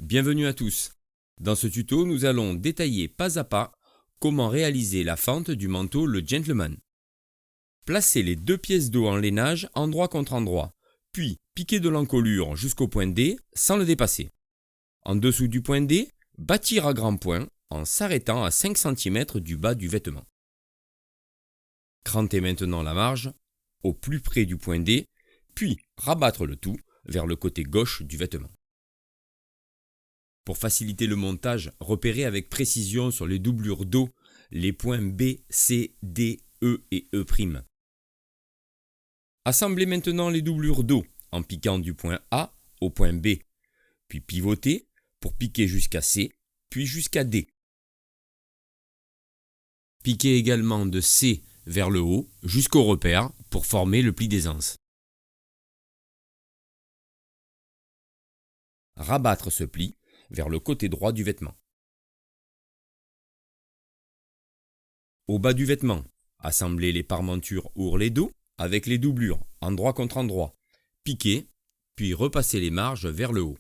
Bienvenue à tous. Dans ce tuto, nous allons détailler pas à pas comment réaliser la fente du manteau Le Gentleman. Placez les deux pièces d'eau en lainage endroit contre endroit, puis piquez de l'encolure jusqu'au point D sans le dépasser. En dessous du point D, bâtir à grands points en s'arrêtant à 5 cm du bas du vêtement. Crantez maintenant la marge au plus près du point D, puis rabattre le tout vers le côté gauche du vêtement. Pour faciliter le montage, repérez avec précision sur les doublures d'eau les points B, C, D, E et E'. Assemblez maintenant les doublures d'eau en piquant du point A au point B, puis pivotez pour piquer jusqu'à C, puis jusqu'à D. Piquez également de C vers le haut jusqu'au repère pour former le pli d'aisance. Rabattre ce pli vers le côté droit du vêtement. Au bas du vêtement, assemblez les parmentures ourlets d'eau avec les doublures endroit contre endroit, piquez, puis repassez les marges vers le haut.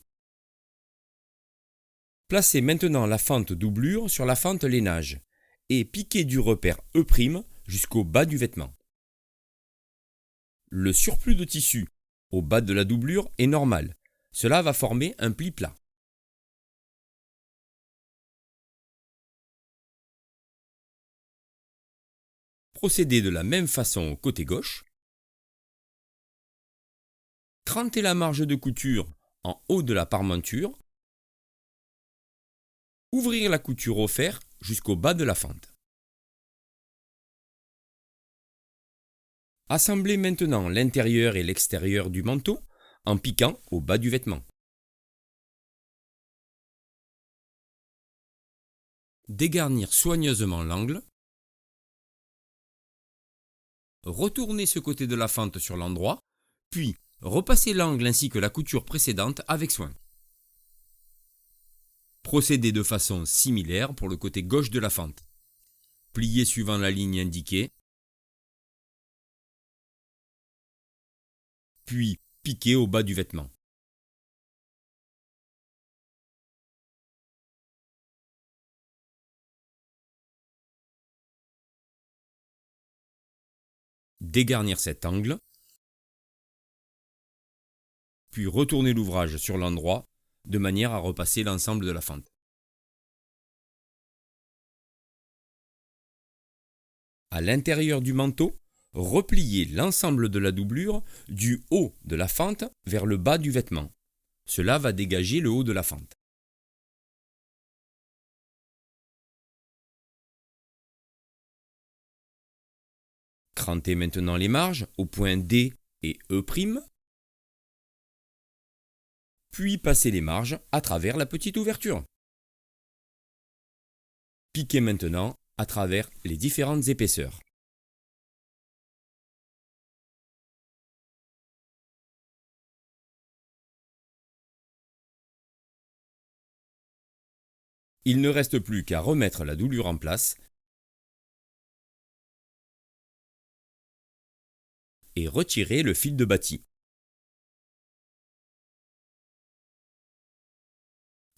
Placez maintenant la fente doublure sur la fente lainage et piquez du repère E' jusqu'au bas du vêtement. Le surplus de tissu au bas de la doublure est normal, cela va former un pli plat. Procédez de la même façon au côté gauche. Crantez la marge de couture en haut de la parmenture. Ouvrir la couture au fer jusqu'au bas de la fente. Assemblez maintenant l'intérieur et l'extérieur du manteau en piquant au bas du vêtement. Dégarnir soigneusement l'angle. Retournez ce côté de la fente sur l'endroit, puis repassez l'angle ainsi que la couture précédente avec soin. Procédez de façon similaire pour le côté gauche de la fente. Pliez suivant la ligne indiquée, puis piquez au bas du vêtement. Dégarnir cet angle, puis retournez l'ouvrage sur l'endroit de manière à repasser l'ensemble de la fente. À l'intérieur du manteau, repliez l'ensemble de la doublure du haut de la fente vers le bas du vêtement. Cela va dégager le haut de la fente. Crantez maintenant les marges au point D et E', puis passez les marges à travers la petite ouverture. Piquez maintenant à travers les différentes épaisseurs. Il ne reste plus qu'à remettre la doublure en place et retirer le fil de bâti.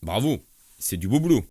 Bravo, c'est du beau boulot!